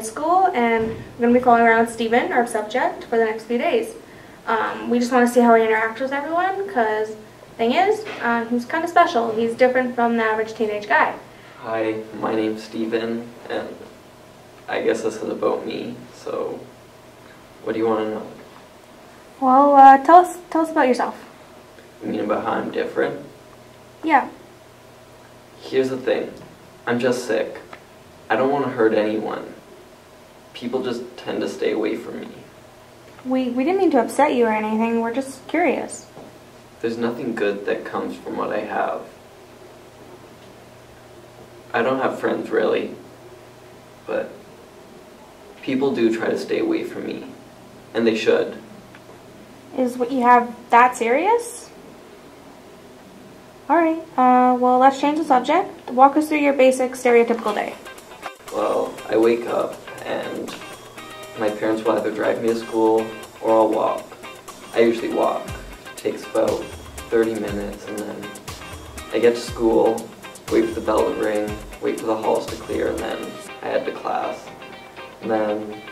school, and I'm going to be following around Steven, our subject, for the next few days. We just want to see how he interacts with everyone, because thing is, he's kind of special. He's different from the average teenage guy. Hi, my name's Steven, and I guess this is about me, so what do you want to know? Well, tell us about yourself. You mean about how I'm different? Yeah. Here's the thing. I'm just sick. I don't want to hurt anyone. People just tend to stay away from me. We didn't mean to upset you or anything. We're just curious. There's nothing good that comes from what I have. I don't have friends, really. But people do try to stay away from me. And they should. Is what you have that serious? Alright, well, let's change the subject. Walk us through your basic stereotypical day. Well, I wake up and my parents will either drive me to school or I'll walk. I usually walk. It takes about 30 minutes, and then I get to school, wait for the bell to ring, wait for the halls to clear, and then I head to class. And then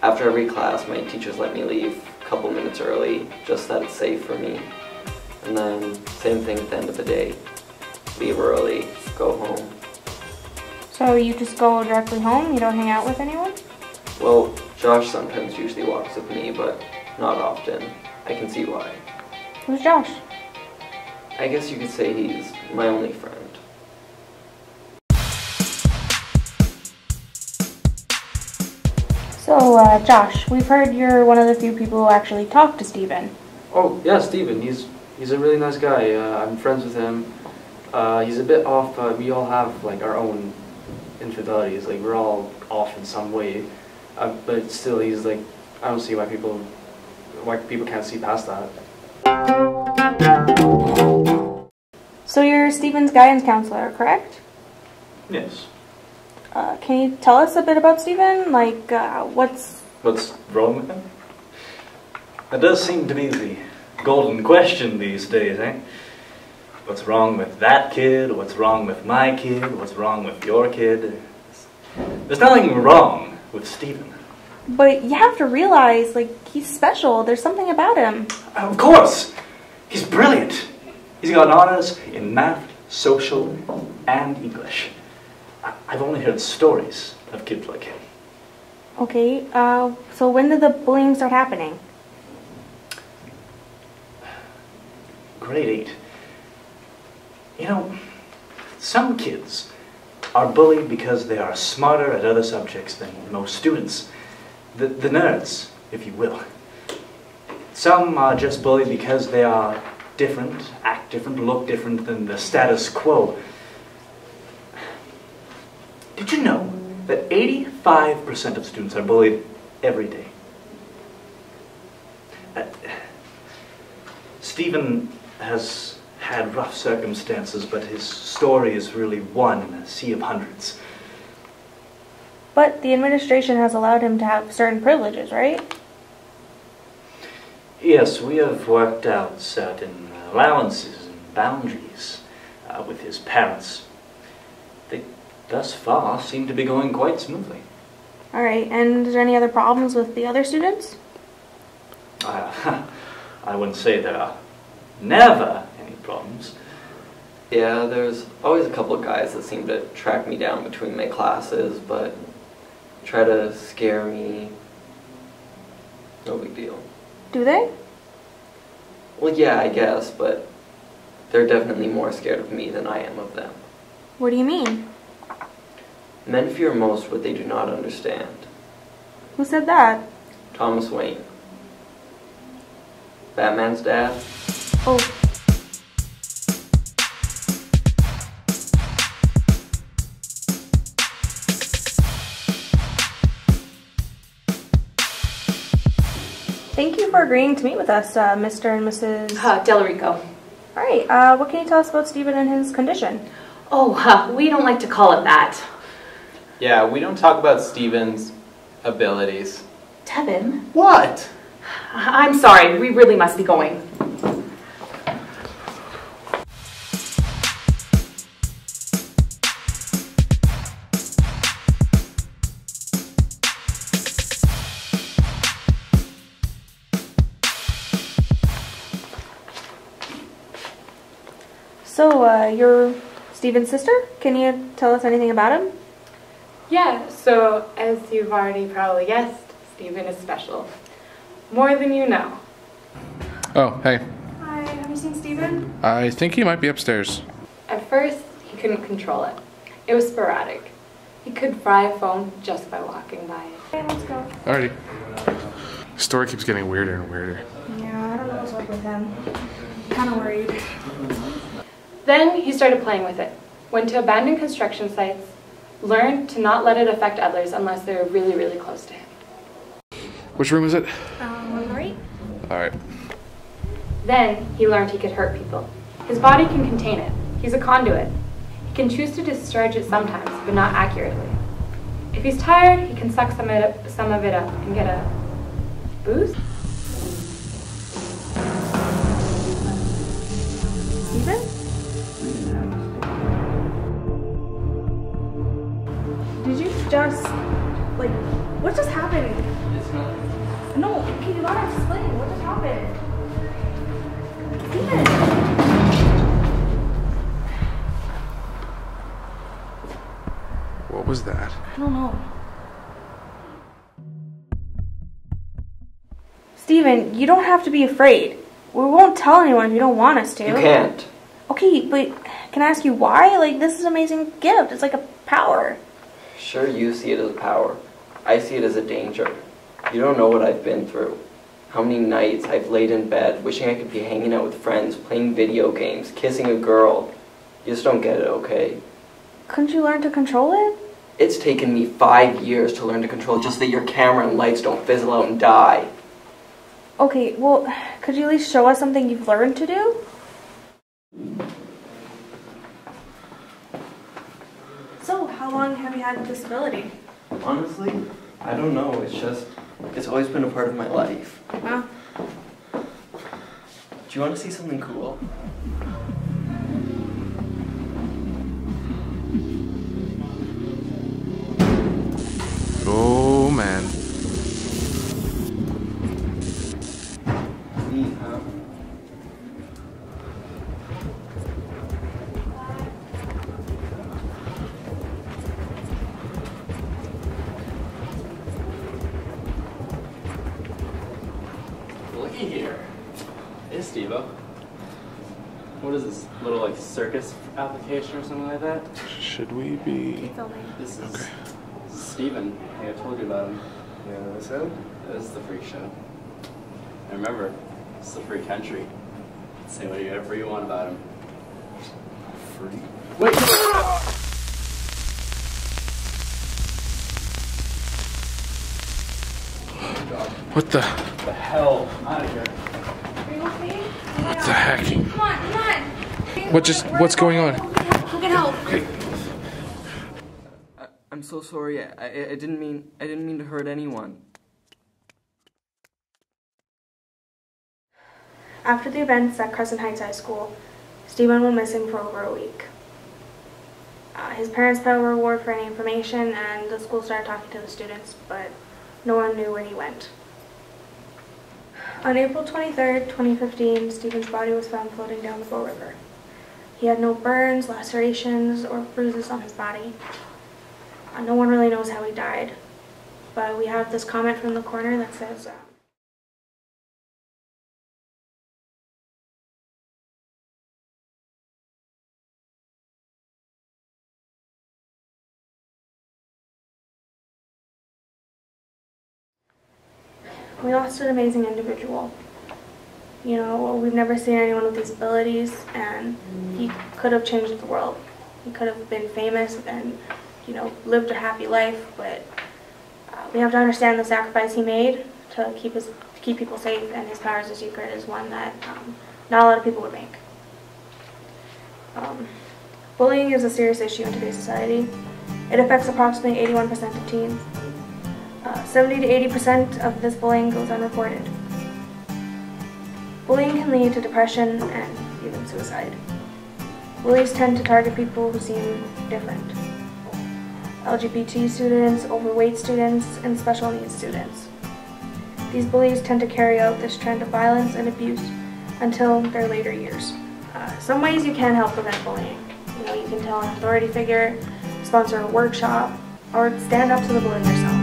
after every class, my teachers let me leave a couple minutes early, just that it's safe for me. And then same thing at the end of the day. Leave early, go home. So you just go directly home? You don't hang out with anyone? Well, Josh sometimes usually walks with me, but not often. I can see why. Who's Josh? I guess you could say he's my only friend. So, Josh, we've heard you're one of the few people who actually talk to Steven. Oh, yeah, Steven. He's a really nice guy. I'm friends with him. He's a bit off, but we all have, like, our own infidelities. Like, we're all off in some way. But still, he's, like, I don't see why people can't see past that. So you're Steven's guidance counselor, correct? Yes. Can you tell us a bit about Steven? Like, what's wrong with him? That does seem to be the golden question these days, eh? What's wrong with that kid? What's wrong with my kid? What's wrong with your kid? There's nothing wrong with Steven. But you have to realize, like, he's special. There's something about him. Of course! He's brilliant! He's got honors in math, social, and English. I've only heard stories of kids like him. Okay, so when did the bullying start happening? Grade 8. You know, some kids are bullied because they are smarter at other subjects than most students. The nerds, if you will. Some are just bullied because they are different, act different, look different than the status quo. Did you know that 85% of students are bullied every day? Stephen has had rough circumstances, but his story is really one in a sea of hundreds. But the administration has allowed him to have certain privileges, right? Yes, we have worked out certain allowances and boundaries with his parents. They, thus far, seem to be going quite smoothly. Alright, and is there any other problems with the other students? I wouldn't say there are never any problems. Yeah, there's always a couple of guys that seem to track me down between my classes, but try to scare me. No big deal. Do they? Well, yeah, I guess, but they're definitely more scared of me than I am of them. What do you mean? Men fear most what they do not understand. Who said that? Thomas Wayne. Batman's dad. Oh. Thank you for agreeing to meet with us, Mr. and Mrs. Delarico. Alright, what can you tell us about Stephen and his condition? Oh, we don't like to call it that. Yeah, we don't talk about Steven's abilities. Tevin? What? I'm sorry, we really must be going. So, you're Steven's sister? Can you tell us anything about him? Yeah, so as you've already probably guessed, Steven is special. More than you know. Oh, hey. Hi, have you seen Steven? I think he might be upstairs. At first, he couldn't control it. It was sporadic. He could fry a phone just by walking by it. Okay, let's go. Alrighty. The story keeps getting weirder and weirder. Yeah, I don't know what's up with him. Kind of worried. Then he started playing with it, went to abandoned construction sites, learned to not let it affect others unless they were really, really close to him. Which room is it? On the right? Alright. Then he learned he could hurt people. His body can contain it. He's a conduit. He can choose to discharge it sometimes, but not accurately. If he's tired, he can suck some of it up and get a boost. Steven? Did you just, like, what just happened? It's not. No, okay, you gotta explain. What just happened? Steven! What was that? I don't know. Steven, you don't have to be afraid. We won't tell anyone if you don't want us to. You can't. Okay, but can I ask you why? Like, this is an amazing gift. It's like a power. Sure, you see it as a power. I see it as a danger. You don't know what I've been through. How many nights I've laid in bed wishing I could be hanging out with friends, playing video games, kissing a girl. You just don't get it, okay? Couldn't you learn to control it? It's taken me 5 years to learn to control just that your camera and lights don't fizzle out and die. Okay, well, could you at least show us something you've learned to do? So, how long have you had the disability? Honestly, I don't know. It's always been a part of my life. Wow. Do you want to see something cool? Oh, man. Neat, huh? Looky here. Hey, Steve-O. What is this, little like circus application or something like that? Should we be... Filming. This is Okay. Steven. Hey, I told you about him. Yeah, that's him? This is the freak show. And remember, it's the free country. Say whatever you want about him. Free? Wait! What the... What the hell? I'm out of here. Are you okay? What the heck? Come on, come on. What's going on? Who can help? I'm so sorry. I didn't mean to hurt anyone. After the events at Crescent Heights High School, Steven went missing for over a week. His parents put a reward for any information, and the school started talking to the students, but no one knew where he went. On April 23rd, 2015, Steven's body was found floating down the Bow River. He had no burns, lacerations, or bruises on his body. No one really knows how he died, but we have this comment from the coroner that says, we lost an amazing individual. You know, we've never seen anyone with these abilities, and he could have changed the world. He could have been famous and, you know, lived a happy life, but we have to understand the sacrifice he made to keep people safe, and his power as a secret is one that not a lot of people would make. Bullying is a serious issue in today's society. It affects approximately 81% of teens. 70 to 80% of this bullying goes unreported. Bullying can lead to depression and even suicide. Bullies tend to target people who seem different. LGBT students, overweight students, and special needs students. These bullies tend to carry out this trend of violence and abuse until their later years. Some ways you can help prevent bullying. You know, you can tell an authority figure, sponsor a workshop, or stand up to the bully yourself.